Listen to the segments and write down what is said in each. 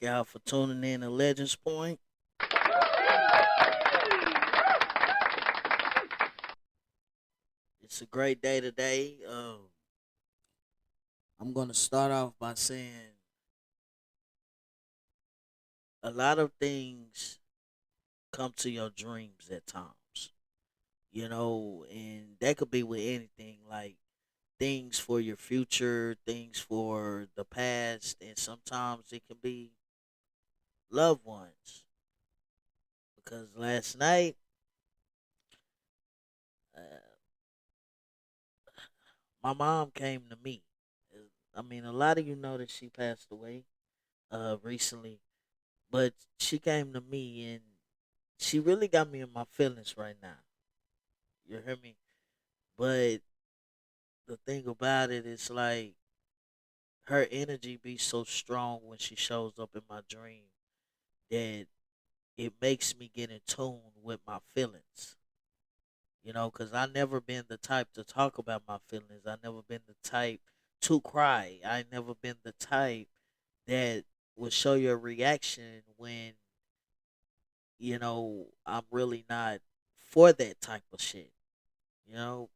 y'all for tuning in to Legends Point. It's a great day today. I'm going to start off by saying a lot of things come to your dreams at times, and that could be with anything like things for your future, things for the past, and sometimes it can be loved ones. Because last night, uh, my mom came to me. I mean, a lot of you know that she passed away recently, but she came to me and she really got me in my feelings right now. You hear me? But the thing about it is like her energy be so strong when she shows up in my dream that it makes me get in tune with my feelings. Because I never been the type to talk about my feelings. I never been the type to cry. I never been the type that would show your reaction when I'm really not for that type of shit, you know.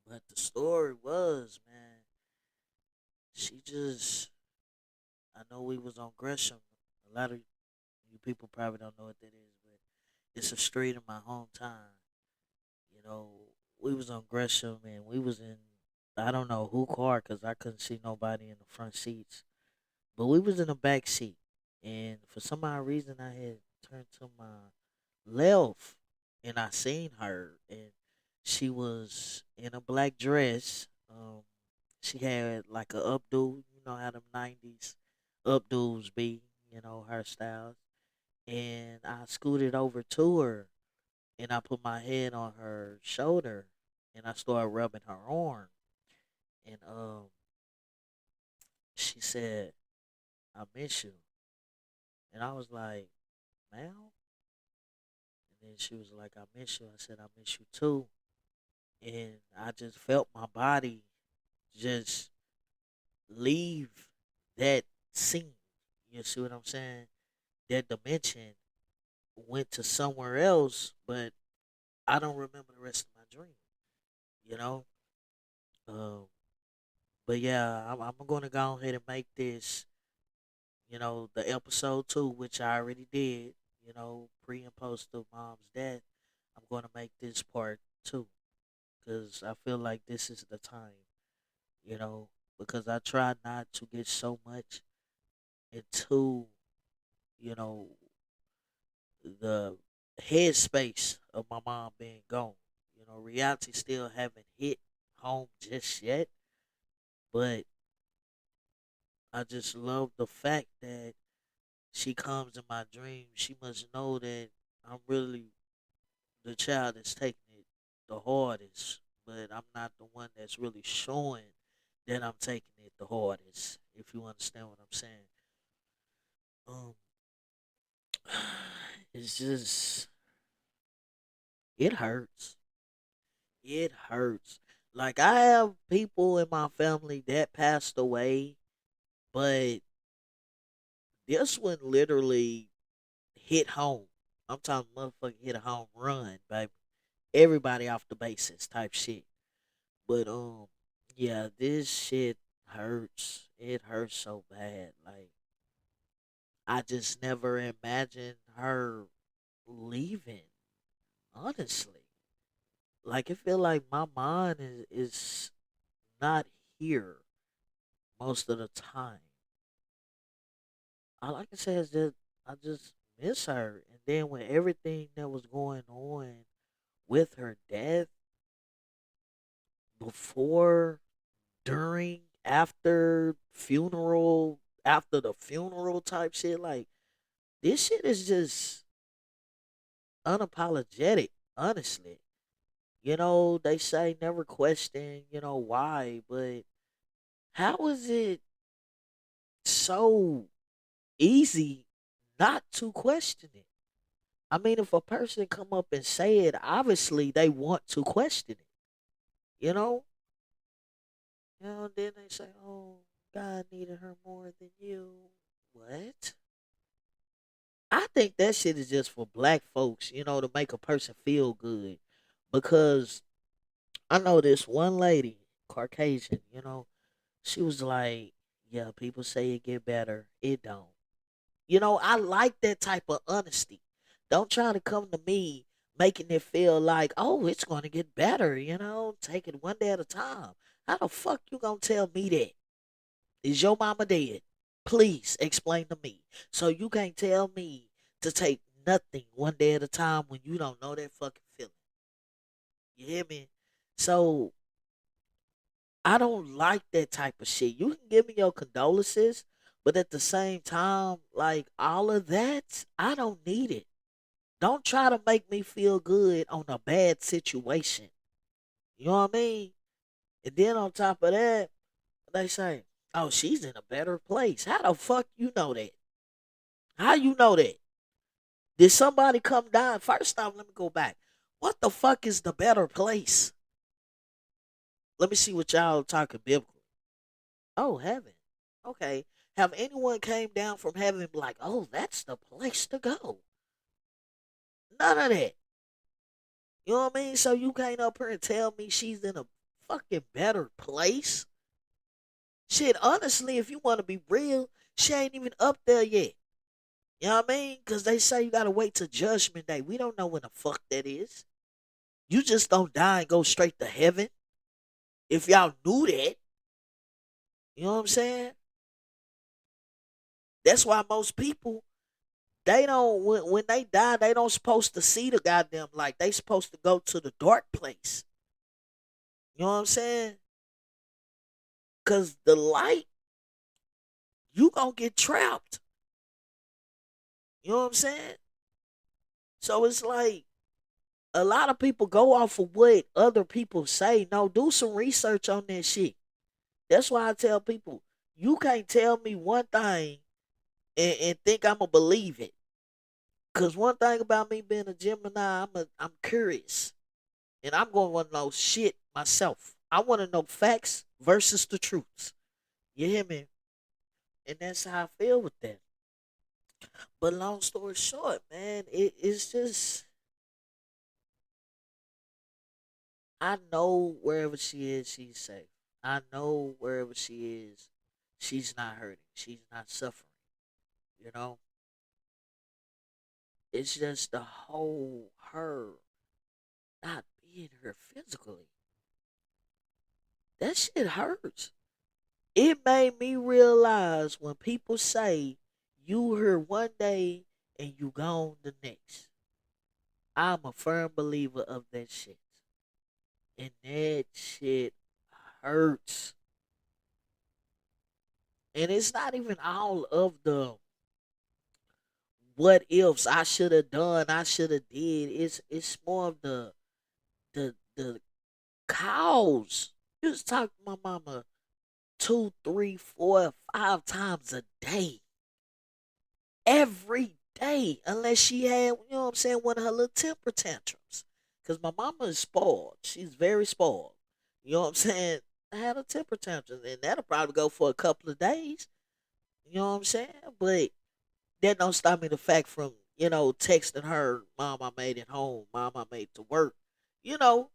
But the story was, man, she just, I know we was on Gresham. A lot of you people probably don't know what that is, but it's a street in my hometown. You know, we was on Gresham and we was in, I don't know who car because I couldn't see nobody in the front seats, but we was in the back seat. And for some odd reason, I had turned to my left and I seen her and she was in a black dress. She had like a updo, you know how them 90s updos be, hairstyles. And I scooted over to her and I put my head on her shoulder and I started rubbing her arm. And she said, I miss you. And I was like, ma'am? And then she was like, I miss you. I said, I miss you too. And I just felt my body just leave that scene. You see what I'm saying? That dimension went to somewhere else, but I don't remember the rest of my dream. You know, um, but yeah, I'm going to go ahead and make this. The episode 2, which I already did. Pre and post of mom's death. I'm going to make this part 2 because I feel like this is the time. You know, because I try not to get so much into you know the headspace of my mom being gone. Reality still haven't hit home just yet, but I just love the fact that she comes in my dreams. She must know that I'm really the child that's taking it the hardest, but I'm not the one that's really showing that I'm taking it the hardest. If you understand what I'm saying, um, it's just it hurts. It hurts. Like I have people in my family that passed away, but this one literally hit home. I'm talking motherfucker hit a home run, baby. Everybody off the bases type shit. But yeah, this shit hurts. It hurts so bad. Like I just never imagined her leaving. Honestly, like it feel like my mind is not here most of the time. All I can say is that I just miss her. And then with everything that was going on with her death, before, during, after the funeral type shit, like this shit is just unapologetic, honestly. They say never question, why, but how is it so easy not to question it? I mean, if a person come up and say it, obviously they want to question it. You know, then they say, "Oh, God needed her more than you." What? I think that shit is just for black folks, to make a person feel good. Because I know this one lady, Caucasian, she was like, yeah, people say it get better. It don't. I like that type of honesty. Don't try to come to me making it feel like, oh, it's going to get better, take it one day at a time. How the fuck you going to tell me that? Is your mama dead? Please explain to me. So you can't tell me to take nothing one day at a time when you don't know that fucking feeling. You hear me? So I don't like that type of shit. You can give me your condolences, but at the same time, like all of that, I don't need it. Don't try to make me feel good on a bad situation. You know what I mean? And then on top of that, they say, "Oh, she's in a better place." How the fuck you know that? How you know that? Did somebody come down? First off, let me go back. What the fuck is the better place? Let me see what y'all talking biblical. Oh, heaven. Okay. Have anyone came down from heaven and be like, oh, that's the place to go? None of that. You know what I mean? So you can't up here and tell me she's in a fucking better place? Shit, honestly, if you want to be real, she ain't even up there yet. You know what I mean? Because they say you got to wait till Judgment Day. We don't know when the fuck that is. You just don't die and go straight to heaven. If y'all knew that, you know what I'm saying? That's why most people they don't when they die, they don't supposed to see the goddamn light. They supposed to go to the dark place. You know what I'm saying? Cause the light, you gonna get trapped. You know what I'm saying? So it's like a lot of people go off of what other people say. No, do some research on that shit. That's why I tell people, you can't tell me one thing and think I'ma believe it. Cause one thing about me being a Gemini, I'm curious. And I'm gonna want to know shit myself. I want to know facts versus the truths. You hear me? And that's how I feel with that. But long story short, man, it's just I know wherever she is, she's safe. I know wherever she is, she's not hurting. She's not suffering. You know, it's just the whole her not being here physically. That shit hurts. It made me realize when people say you here one day and you gone the next. I'm a firm believer of that shit. And that shit hurts. And it's not even all of the what ifs I should have done, I should have did. It's more of the cows. You just talk to my mama two, three, four, 5 times a day. Every day. Unless she had, one of her little temper tantrums. Because my mama is spoiled. She's very spoiled. You know what I'm saying? I had a temper tantrum. And that'll probably go for a couple of days. You know what I'm saying? But that don't stop me the fact from, texting her, Mom, I made it home. Mom, I made it to work. You know,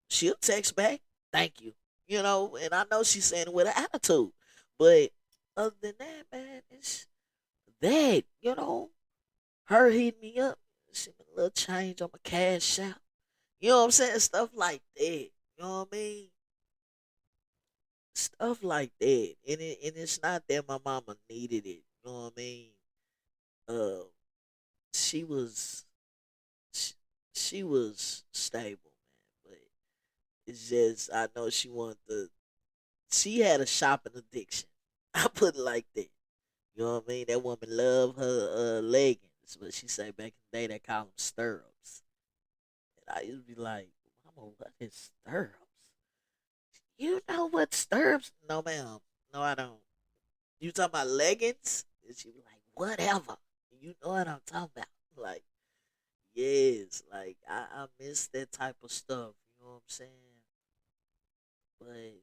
she'll text back, thank you. And I know she's saying it with an attitude. But other than that, man, it's that, her hitting me up, send me a little change on my cash out. You know what I'm saying? Stuff like that. You know what I mean? Stuff like that. And it's not that my mama needed it. You know what I mean? Uh, she was she, she was stable, man. But it's just I know she wanted the. She had a shopping addiction. I put it like that. You know what I mean? That woman loved her leggings, but she say back in the day they call them stirrups. And I used to be like, Mama, what is stirrups? You know what stirrups? No, ma'am. No, I don't. You talking about leggings? And she be like, whatever. You know what I'm talking about. Like, yes, like I miss that type of stuff. You know what I'm saying? But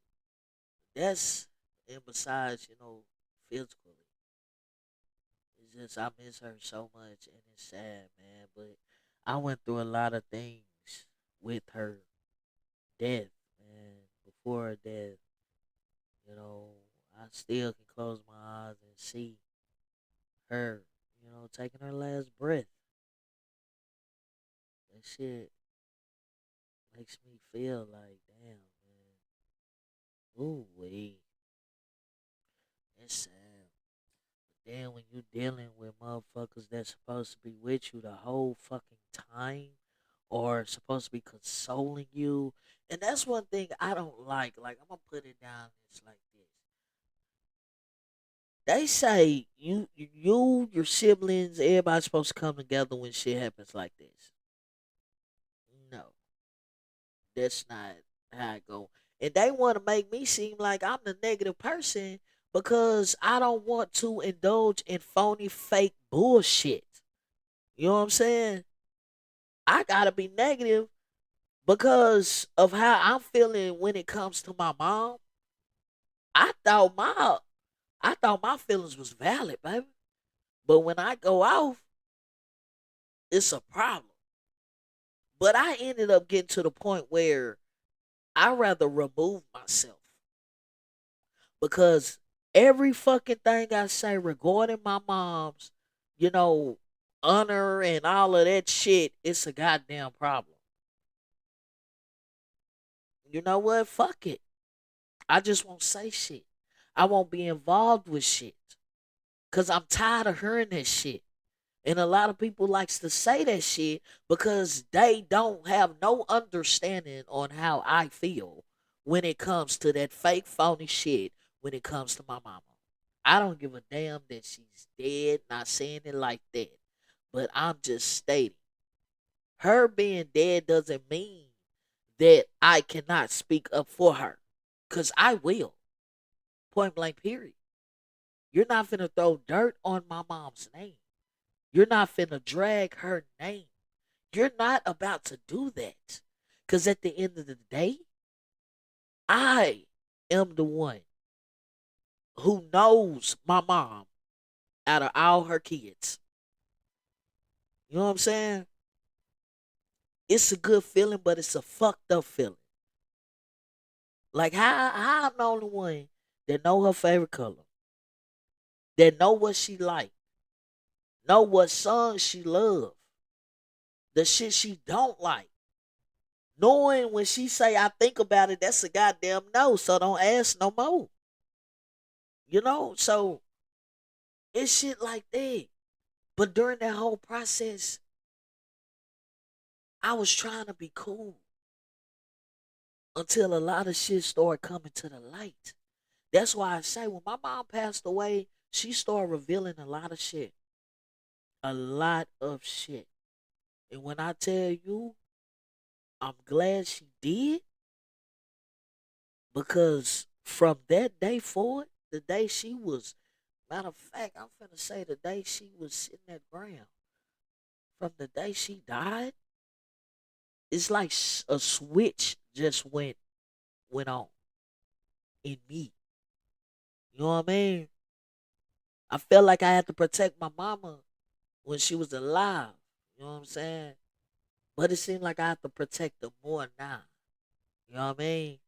that's and besides, physically. just I miss her so much, and it's sad, man. But I went through a lot of things with her death, man. Before her death, you know, I still can close my eyes and see her, taking her last breath. That shit makes me feel like, damn, man. Ooh, wee. It's sad. Then when you dealing with motherfuckers that's supposed to be with you the whole fucking time or supposed to be consoling you. And that's one thing I don't like. Like, I'm gonna put it down it's like this. They say your siblings, everybody's supposed to come together when shit happens like this. No, that's not how it go. And they want to make me seem like I'm the negative person because I don't want to indulge in phony, fake bullshit. You know what I'm saying? I gotta be negative because of how I'm feeling when it comes to my mom. I thought my I thought my feelings was valid, baby. But when I go off, it's a problem. But I ended up getting to the point where I rather remove myself because every fucking thing I say regarding my mom's, you know, honor and all of that shit, it's a goddamn problem. You know what? Fuck it. I just won't say shit. I won't be involved with shit. Cause I'm tired of hearing that shit. And a lot of people likes to say that shit because they don't have no understanding on how I feel when it comes to that fake phony shit when it comes to my mama. I don't give a damn that she's dead, not saying it like that. But I'm just stating. Her being dead doesn't mean that I cannot speak up for her. Cause I will. Point blank period. You're not finna throw dirt on my mom's name. You're not finna drag her name. You're not about to do that. Because at the end of the day, I am the one who knows my mom out of all her kids. You know what I'm saying? It's a good feeling, but it's a fucked up feeling. Like how I'm the only one that know her favorite color, that know what she like, know what songs she love, the shit she don't like. Knowing when she say I think about it, that's a goddamn no. So don't ask no more. So it's shit like that. But during that whole process, I was trying to be cool until a lot of shit started coming to the light. That's why I say when my mom passed away, she started revealing a lot of shit. A lot of shit. And when I tell you, I'm glad she did because from that day forward, the day she was, matter of fact, I'm finna say the day she was sitting at ground, from the day she died, it's like a switch just went on in me. You know what I mean? I felt like I had to protect my mama when she was alive. You know what I'm saying? But it seemed like I have to protect her more now. You know what I mean?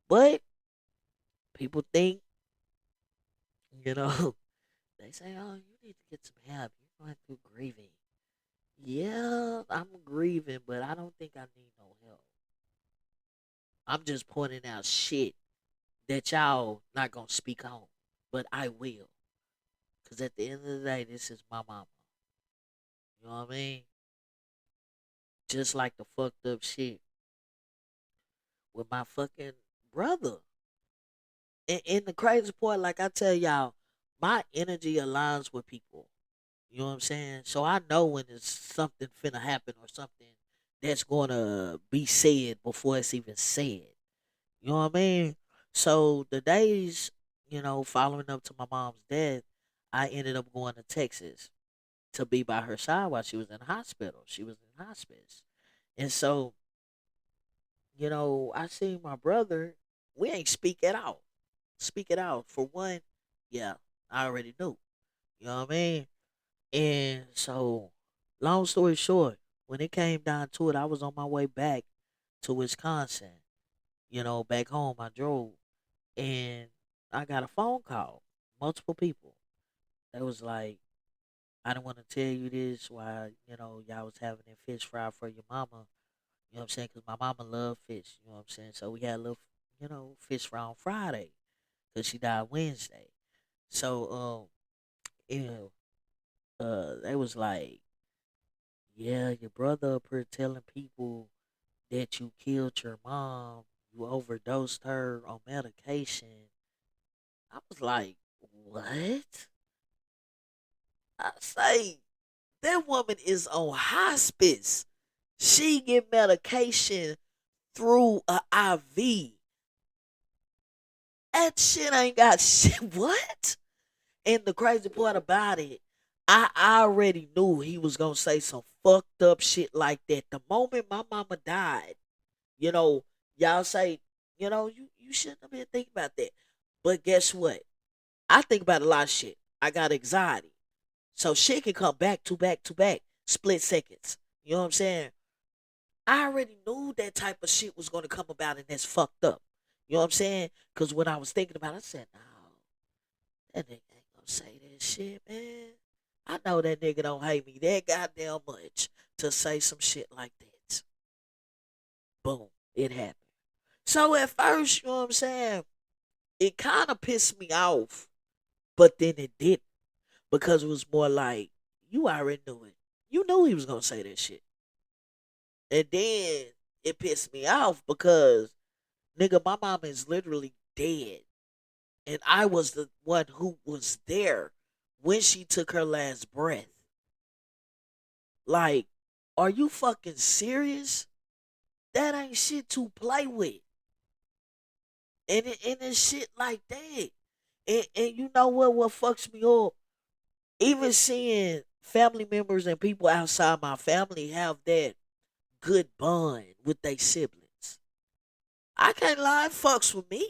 But people think, you know, they say, oh, you need to get some help. You're going through grieving. Yeah, I'm grieving, but I don't think I need no help. I'm just pointing out shit that y'all not gonna speak on, but I will. Cause at the end of the day, this is my mama. You know what I mean? Just like the fucked up shit with my fucking brother. And the crazy part, like I tell y'all, my energy aligns with people. You know what I'm saying? So I know when it's something finna happen or something that's gonna be said before it's even said. You know what I mean? So the days, following up to my mom's death, I ended up going to Texas to be by her side while she was in hospital. She was in hospice. And so, I seen my brother. We ain't speak at all. Speak it out. For one, yeah, I already knew. You know what I mean? And so, long story short, when it came down to it, I was on my way back to Wisconsin. Back home, I drove and I got a phone call. Multiple people. They was like, I didn't want to tell you this while, y'all was having that fish fry for your mama. You know what I'm saying? Because my mama loved fish. You know what I'm saying? So we had a little, fish fry on Friday because she died Wednesday. So, they was like, yeah, your brother up here telling people that you killed your mom, you overdosed her on medication. I was like, what? I say, that woman is on hospice. She get medication through a IV. That shit ain't got shit. What? And the crazy part about it, I already knew he was gonna say some fucked up shit like that. The moment my mama died, you know, y'all say, you shouldn't have been thinking about that. But guess what? I think about a lot of shit. I got anxiety. So shit can come back to back to back, split seconds. You know what I'm saying? I already knew that type of shit was gonna come about and that's fucked up. You know what I'm saying? Cause when I was thinking about it, I said, no, that nigga ain't gonna say that shit, man. I know that nigga don't hate me that goddamn much to say some shit like that. Boom, it happened. So at first, you know what I'm saying, it kind of pissed me off, but then it didn't because it was more like you already knew it. You knew he was gonna say that shit, and then it pissed me off because nigga, my mom is literally dead, and I was the one who was there when she took her last breath. Like, are you fucking serious? That ain't shit to play with, and it's shit like that. And you know what? What fucks me up? Even seeing family members and people outside my family have that good bond with their siblings. I can't lie, it fucks with me.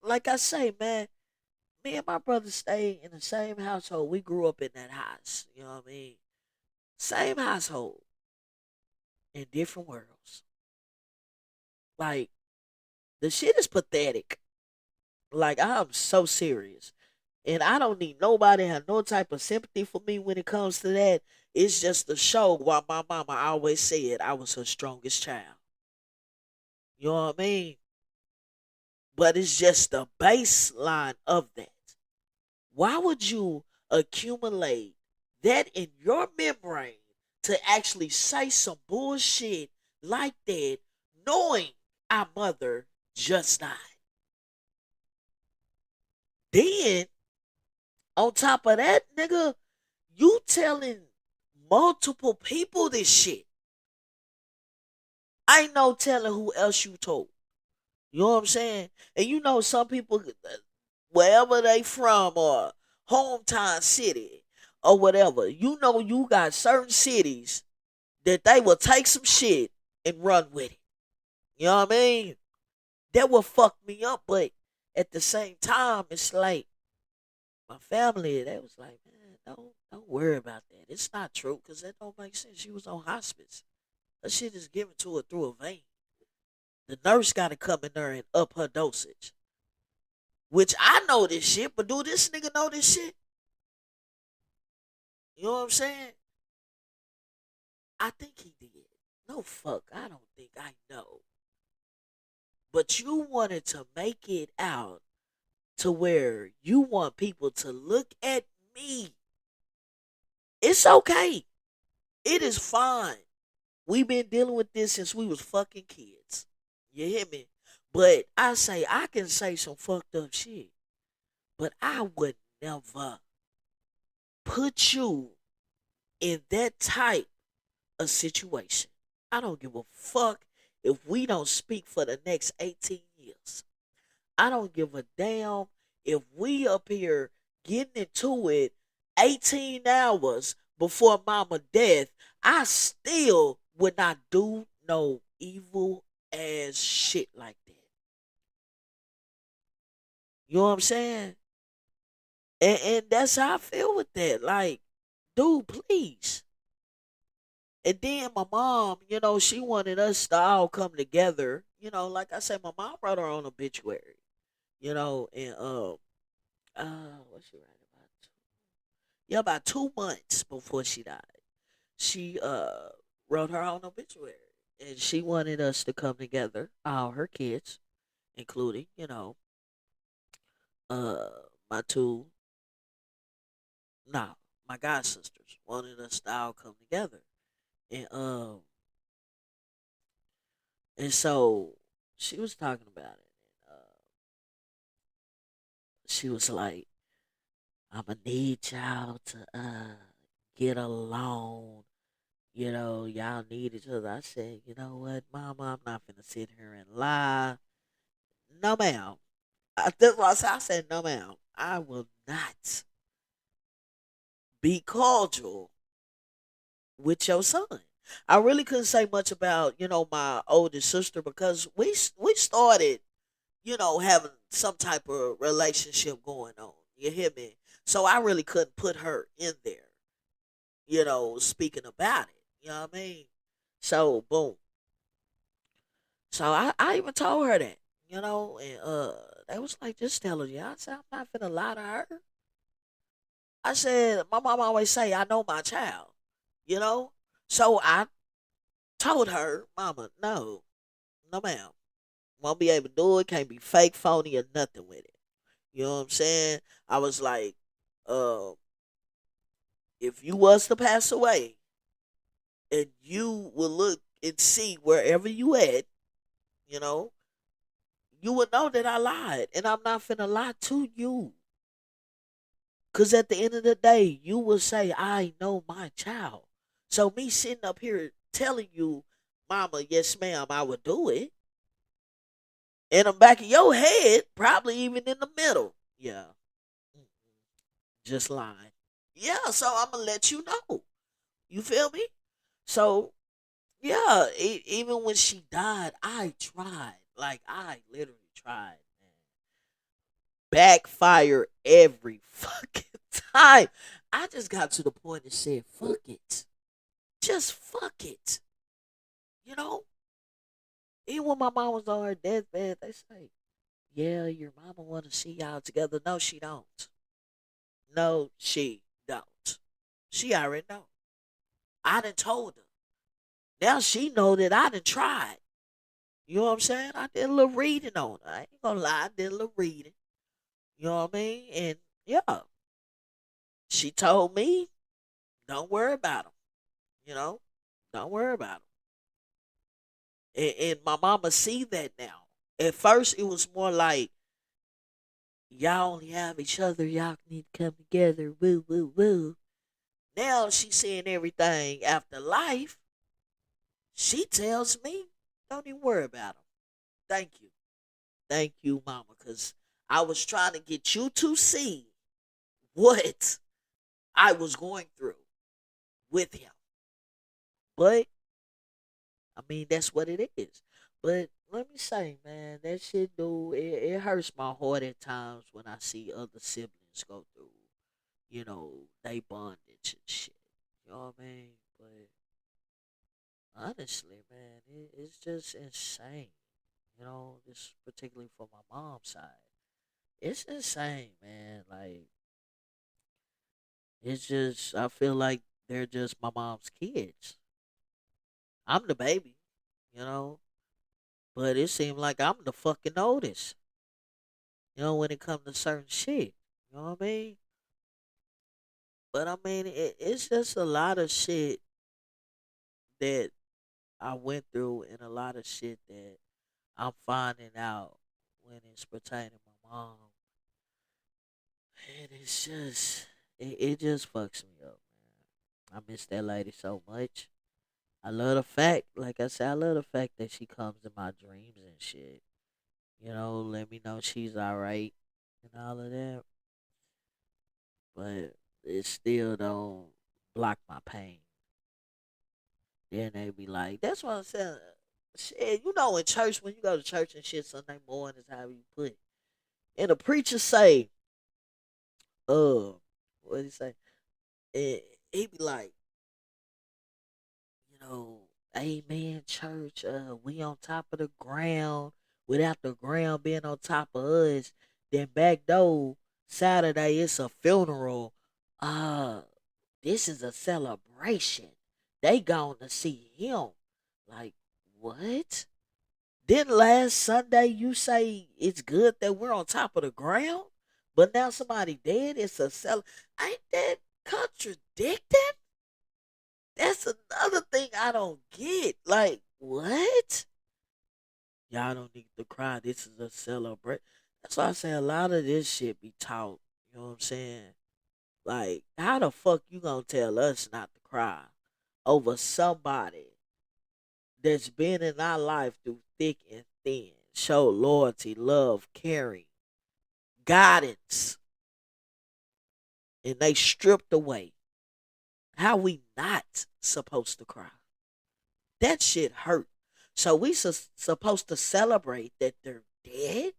Like I say, man, me and my brother stay in the same household. We grew up in that house. You know what I mean? Same household in different worlds. Like, the shit is pathetic. Like, I'm so serious. And I don't need nobody to have no type of sympathy for me when it comes to that. It's just a show why my mama always said I was her strongest child. You know what I mean? But it's just the baseline of that. Why would you accumulate that in your memory to actually say some bullshit like that, knowing our mother just died? Then, on top of that, nigga, you telling multiple people this shit. I ain't no telling who else you told. You know what I'm saying? And some people, wherever they from or hometown city or whatever, you got certain cities that they will take some shit and run with it. You know what I mean? That will fuck me up, but at the same time, it's like my family, they was like, man, don't worry about that. It's not true because that don't make sense. She was on hospice. That shit is given to her through a vein. The nurse got to come in there and up her dosage. Which I know this shit, but do this nigga know this shit? You know what I'm saying? I think he did. No fuck, I don't think I know. But you wanted to make it out to where you want people to look at me. It's okay. It is fine. We've been dealing with this since we was fucking kids. You hear me? But I can say some fucked up shit. But I would never put you in that type of situation. I don't give a fuck if we don't speak for the next 18 years. I don't give a damn if we up here getting into it 18 hours before mama death. I still would not do no evil ass shit like that. You know what I'm saying? And that's how I feel with that. Like, dude, please. And then my mom, she wanted us to all come together. Like I said, my mom wrote her own obituary. And what she write about? Yeah, about 2 months before she died, she wrote her own obituary, and she wanted us to come together, all her kids, including uh my two, no, my god sisters, wanted us to all come together, and so she was talking about it. And, she was like, "I'ma need y'all to get along. Y'all need each other." I said, "You know what, Mama? I'm not gonna sit here and lie. No, ma'am." That's what I said. No, ma'am. I will not be cordial with your son. I really couldn't say much about my oldest sister because we started having some type of relationship going on. You hear me? So I really couldn't put her in there. Speaking about it. You know what I mean? So boom. So I even told her that. And they was like, just tell her. Yeah, I said I'm not finna lie to her. I said, my mom always say, I know my child, you know? So I told her, Mama, no, no ma'am. Won't be able to do it, can't be fake, phony, or nothing with it. You know what I'm saying? I was like, uh, if you was to pass away and you will look and see wherever you at, you know, you would know that I lied. And I'm not finna lie to you. Cause at the end of the day, you will say, I know my child. So me sitting up here telling you, Mama, yes, ma'am, I would do it. In the back of your head, probably even in the middle. Yeah. Just lying. Yeah, so I'm gonna let you know. You feel me? So yeah, even when she died, I tried. Like I literally tried, man. Backfire every fucking time. I just got to the point and said, fuck it. Just fuck it. You know? Even when my mom was on her deathbed, they say, yeah, your mama want to see y'all together. No, she don't. No, she don't. She already know. I done told her. Now she know that I done tried. You know what I'm saying? I did a little reading on her. I ain't gonna lie, I did a little reading. You know what I mean? And yeah, she told me, don't worry about them. You know, don't worry about them. And my mama see that now. At first, it was more like, y'all only have each other. Y'all need to come together. Woo, woo, woo. Now she's seeing everything after life. She tells me, don't even worry about them. Thank you. Thank you, mama. Because I was trying to get you to see what I was going through with him. But, I mean, that's what it is. But let me say, man, that shit, dude, it hurts my heart at times when I see other siblings go through, they bondage and shit. You know what I mean? But honestly, man, it's just insane. This particularly for my mom's side. It's insane, man. Like, it's just, I feel like they're just my mom's kids. I'm the baby, you know, but it seemed like I'm the fucking oldest, when it comes to certain shit. You know what I mean? But I mean, it's just a lot of shit that I went through and a lot of shit that I'm finding out when it's pertaining to my mom. And it's just, it just fucks me up, man. I miss that lady so much. I love the fact, like I said, I love the fact that she comes in my dreams and shit. Let me know she's alright and all of that. But it still don't block my pain. Then they be like, that's what I'm saying. Shit, in church, when you go to church and shit Sunday mornings, how you put. And the preacher say, what did he say? And he be like, you know, Amen, church. We on top of the ground without the ground being on top of us. Then back door Saturday, it's a funeral. Uh, this is a celebration. They going to see him. Like what? Then last Sunday you say it's good that we're on top of the ground, but now somebody dead. It's a Ain't that contradicting? That's another thing I don't get. Like, what? Y'all don't need to cry. This is a celebrate. That's why I say a lot of this shit be taught. You know what I'm saying? Like, how the fuck you gonna tell us not to cry over somebody that's been in our life through thick and thin, show loyalty, love, caring, guidance, and they stripped away? How we not supposed to cry? That shit hurt. So we supposed to celebrate that they're dead?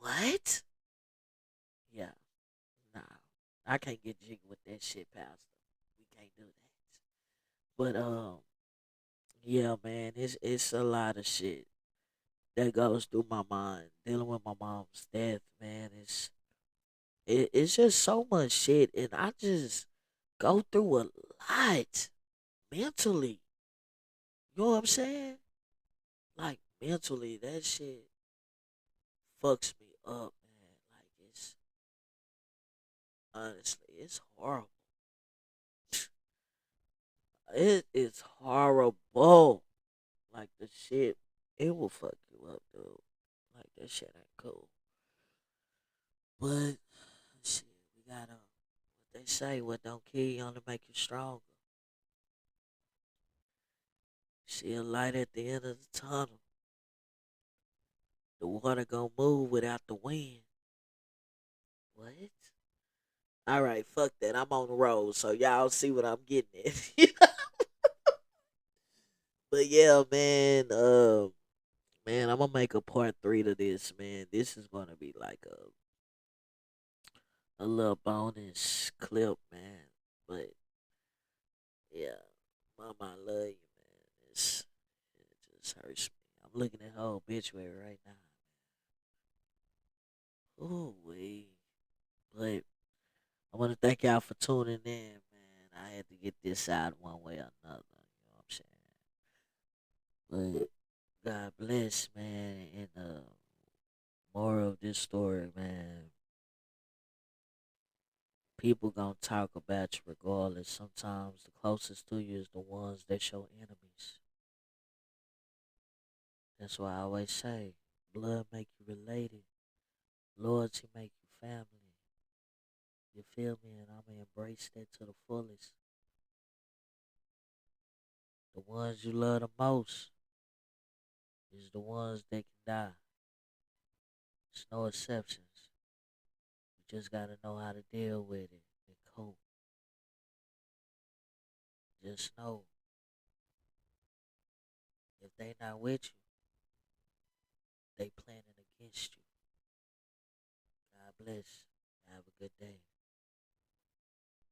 What? Yeah, nah. I can't get jiggy with that shit, Pastor. We can't do that. But yeah, man, it's a lot of shit that goes through my mind dealing with my mom's death. Man, it's just so much shit, and I just go through a lot mentally. You know what I'm saying? Like mentally, that shit fucks me up, man. Like it's honestly, it's horrible. It is horrible. Like the shit, it will fuck you up, dude. Like that shit ain't cool. But shit, we gotta. What they say, what don't kill you only make you stronger. See a light at the end of the tunnel. The water gonna move without the wind. What? All right, fuck that. I'm on the road, so y'all see what I'm getting at. But yeah, man. Man, I'm gonna make a part 3 to this, man. This is gonna be like a little bonus clip, man. But yeah, mama, I love you, man. It just hurts me. I'm looking at her obituary right now. Ooh wee. But I want to thank y'all for tuning in, man. I had to get this out one way or another. You know what I'm saying? But God bless, man. And moral of this story, man. People gonna talk about you regardless. Sometimes the closest to you is the ones that your enemies. That's why I always say, blood make you related, loyalty make you family. You feel me? And I'ma embrace that to the fullest. The ones you love the most is the ones that can die. There's no exceptions. You just gotta know how to deal with it and cope. Just know if they not with you, they planning against you. God bless. Have a good day.